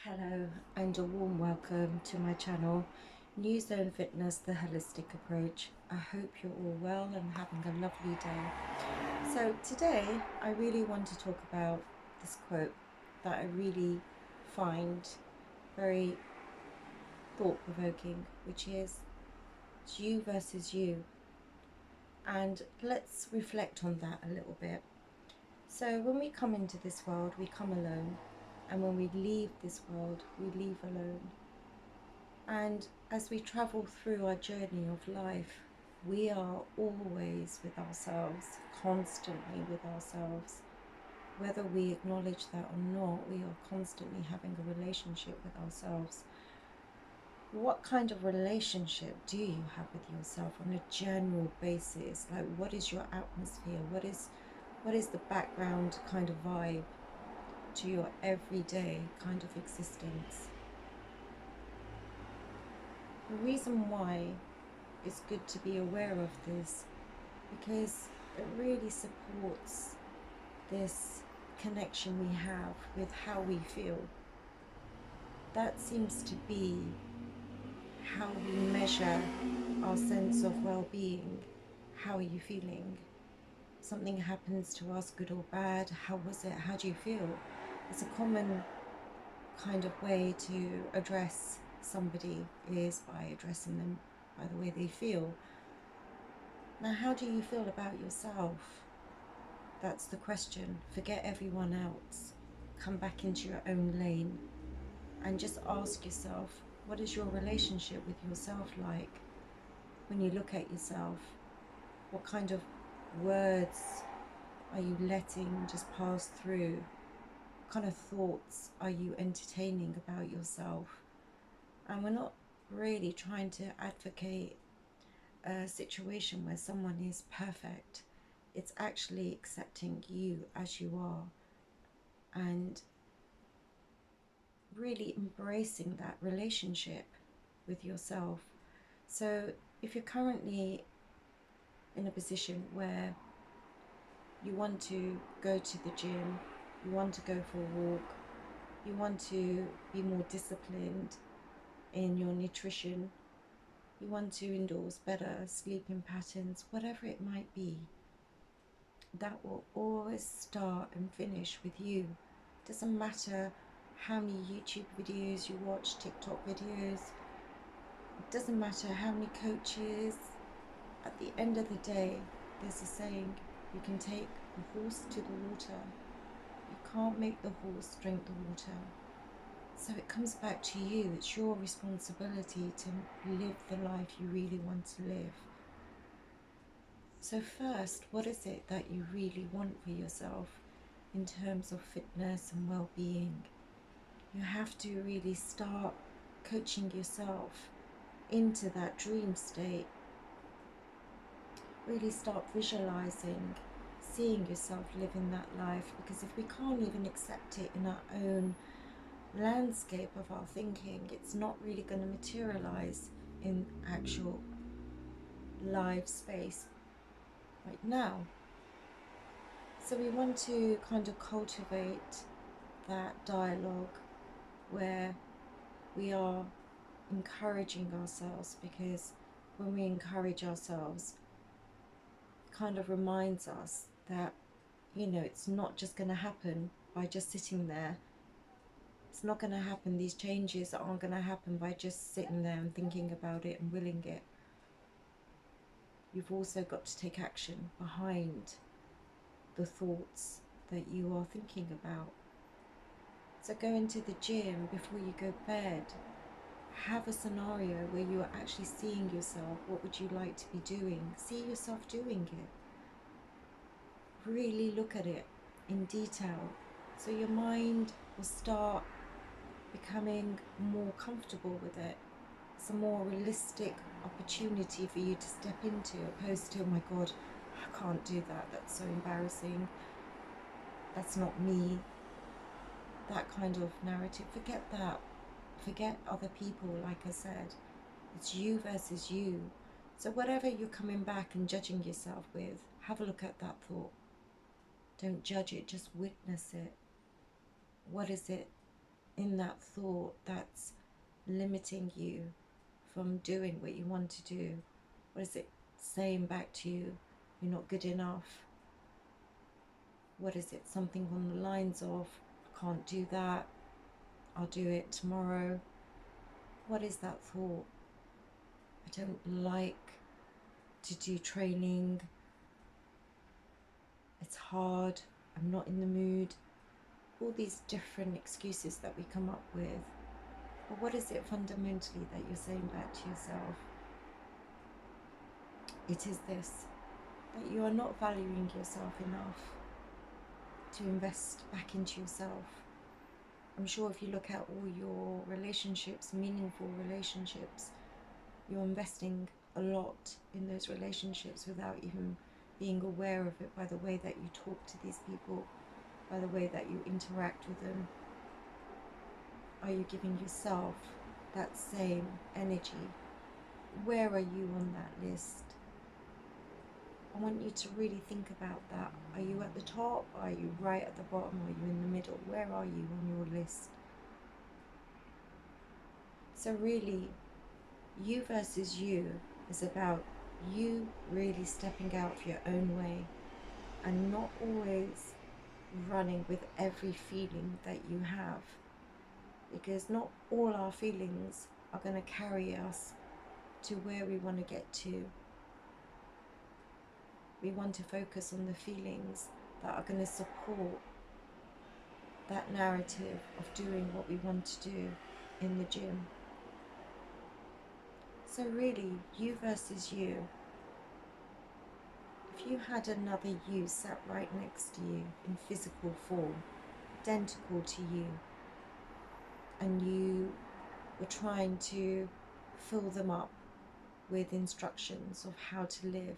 Hello and a warm welcome to my channel, New Zone Fitness, the holistic approach. I hope you're all well and having a lovely day. So today I really want to talk about this quote that I really find very thought-provoking, which is it's you versus you. And let's reflect on that a little bit. So when we come into this world, we come alone. And when we leave this world, we leave alone. And as we travel through our journey of life, we are always with ourselves, constantly with ourselves. Whether we acknowledge that or not, we are constantly having a relationship with ourselves. What kind of relationship do you have with yourself on a general basis? Like, what is your atmosphere? What is the background kind of vibe to your everyday kind of existence? The reason why it's good to be aware of this, because it really supports this connection we have with how we feel. That seems to be how we measure our sense of well-being. How are you feeling? Something happens to us, good or bad, how was it? How do you feel? It's a common kind of way to address somebody, is by addressing them by the way they feel. Now, how do you feel about yourself? That's the question. Forget everyone else. Come back into your own lane and just ask yourself, what is your relationship with yourself like? When you look at yourself, what kind of words are you letting just pass through? What kind of thoughts are you entertaining about yourself? And we're not really trying to advocate a situation where someone is perfect. It's actually accepting you as you are and really embracing that relationship with yourself. So if you're currently in a position where you want to go to the gym, you want to go for a walk, you want to be more disciplined in your nutrition, you want to endorse better sleeping patterns, whatever it might be, that will always start and finish with you. Doesn't matter how many YouTube videos you watch, TikTok videos, it doesn't matter how many coaches. At the end of the day, there's a saying, you can take a horse to the water, you can't make the horse drink the water. So it comes back to you. It's your responsibility to live the life you really want to live. So first, what is it that you really want for yourself in terms of fitness and well-being? You have to really start coaching yourself into that dream state. Really start visualizing, seeing yourself living that life, because if we can't even accept it in our own landscape of our thinking, it's not really going to materialize in actual live space right now. So we want to kind of cultivate that dialogue where we are encouraging ourselves, because when we encourage ourselves, it kind of reminds us that, you know, it's not just going to happen by just sitting there. It's not going to happen. These changes aren't going to happen by just sitting there and thinking about it and willing it. You've also got to take action behind the thoughts that you are thinking about. So go into the gym before you go to bed. Have a scenario where you are actually seeing yourself. What would you like to be doing? See yourself doing it. Really look at it in detail. So your mind will start becoming more comfortable with it. It's a more realistic opportunity for you to step into, opposed to, oh my God, I can't do that. That's so embarrassing. That's not me. That kind of narrative. Forget that. Forget other people, like I said. It's you versus you. So whatever you're coming back and judging yourself with, have a look at that thought. Don't judge it, just witness it. What is it in that thought that's limiting you from doing what you want to do? What is it saying back to you? You're not good enough. What is it? Something on the lines of, I can't do that, I'll do it tomorrow. What is that thought? I don't like to do training. It's hard. I'm not in the mood. All these different excuses that we come up with. But what is it fundamentally that you're saying back to yourself? It is this, that you are not valuing yourself enough to invest back into yourself. I'm sure if you look at all your relationships, meaningful relationships, you're investing a lot in those relationships without even being aware of it, by the way that you talk to these people, by the way that you interact with them. Are you giving yourself that same energy? Where are you on that list? I want you to really think about that. Are you at the top? Are you right at the bottom? Are you in the middle? Where are you on your list? So really, you versus you is about you really stepping out of your own way and not always running with every feeling that you have, because not all our feelings are going to carry us to where we want to get to. We want to focus on the feelings that are going to support that narrative of doing what we want to do in the gym. So really, you versus you. If you had another you sat right next to you in physical form, identical to you, and you were trying to fill them up with instructions of how to live,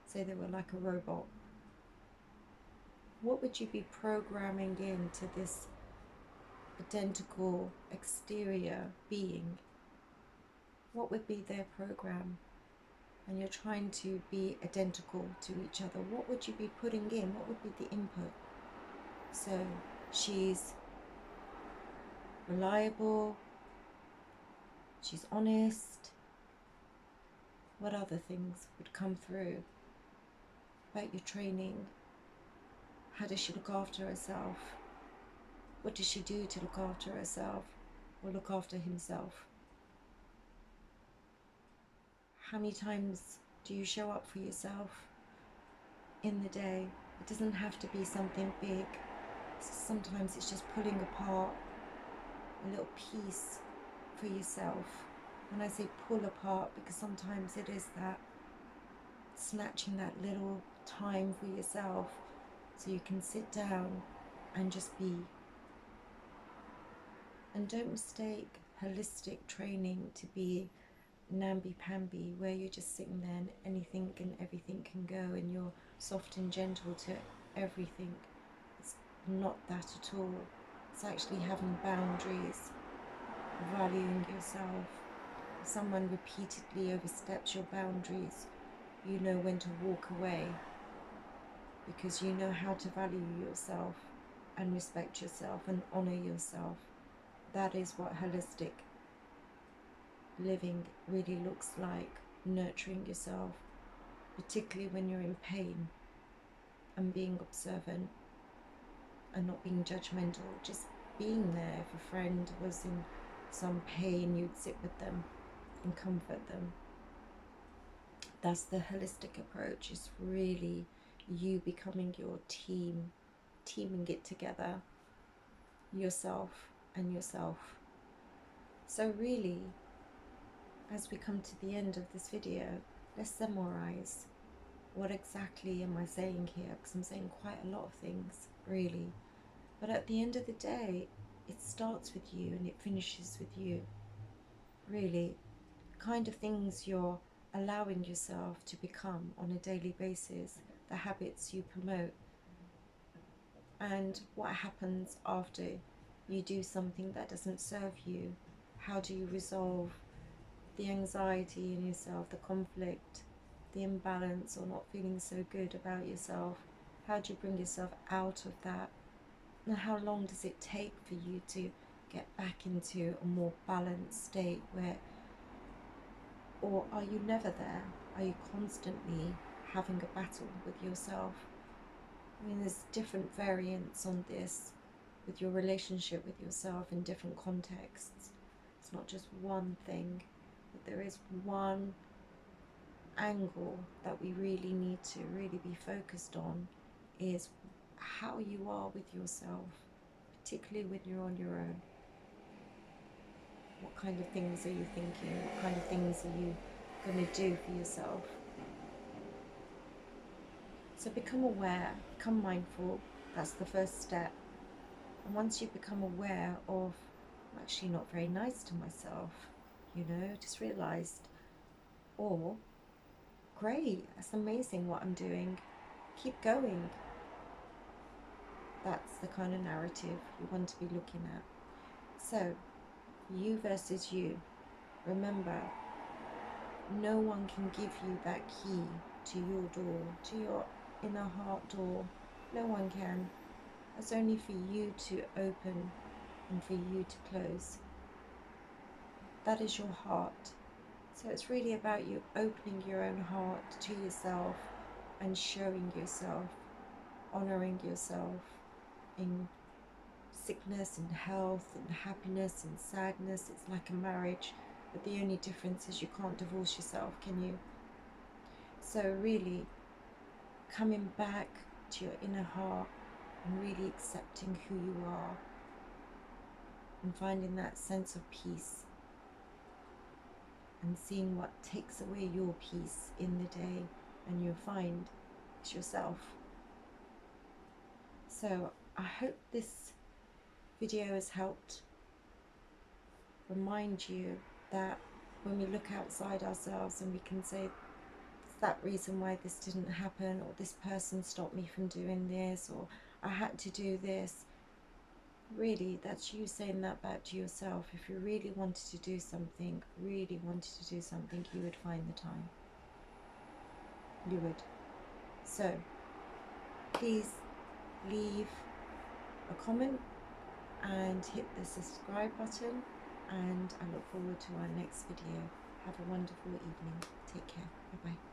say they were like a robot, what would you be programming into this identical exterior being? What would be their program? And you're trying to be identical to each other. What would you be putting in? What would be the input? So she's reliable, she's honest. What other things would come through about your training? How does she look after herself? What does she do to look after herself or look after himself? How many times do you show up for yourself in the day? It doesn't have to be something big. Sometimes it's just pulling apart a little piece for yourself. When I say pull apart, because sometimes it is that snatching that little time for yourself so you can sit down and just be. And don't mistake holistic training to be namby-pamby, where you're just sitting there and anything and everything can go and you're soft and gentle to everything. It's not that at all. It's actually having boundaries, valuing yourself. If someone repeatedly oversteps your boundaries, you know when to walk away, because you know how to value yourself and respect yourself and honor yourself. That is what holistic living really looks like, nurturing yourself, particularly when you're in pain, and being observant and not being judgmental, just being there. If a friend was in some pain, you'd sit with them and comfort them. That's the holistic approach, is really you becoming your team, teaming it together, yourself and yourself. So really, as we come to the end of this video, let's summarize. What exactly am I saying here? Because I'm saying quite a lot of things, really. But at the end of the day, it starts with you and it finishes with you. Really, the kind of things you're allowing yourself to become on a daily basis, the habits you promote, and what happens after you do something that doesn't serve you. How do you resolve the anxiety in yourself, the conflict, the imbalance, or not feeling so good about yourself? How do you bring yourself out of that? And how long does it take for you to get back into a more balanced state where, or are you never there? Are you constantly having a battle with yourself? I mean, there's different variants on this with your relationship with yourself in different contexts. It's not just one thing, but there is one angle that we really need to really be focused on, is how you are with yourself, particularly when you're on your own. What kind of things are you thinking? What kind of things are you going to do for yourself? So become aware, become mindful. That's the first step. And once you become aware of, I'm actually not very nice to myself, you know, just realized, or great, that's amazing what I'm doing, keep going. That's the kind of narrative you want to be looking at. So, you versus you. Remember, no one can give you that key to your door, to your inner heart door. No one can. It's only for you to open and for you to close. That is your heart. So it's really about you opening your own heart to yourself and showing yourself, honoring yourself in sickness and health and happiness and sadness. It's like a marriage, but the only difference is you can't divorce yourself, can you? So really coming back to your inner heart and really accepting who you are and finding that sense of peace and seeing what takes away your peace in the day, and you'll find it's yourself. So I hope this video has helped remind you that when we look outside ourselves and we can say, it's that reason why this didn't happen, or this person stopped me from doing this, or I had to do this. Really, that's you saying that back to yourself. If you really wanted to do something, you would find the time. You would. So please leave a comment and hit the subscribe button, and I look forward to our next video. Have a wonderful evening. Take care. Bye bye.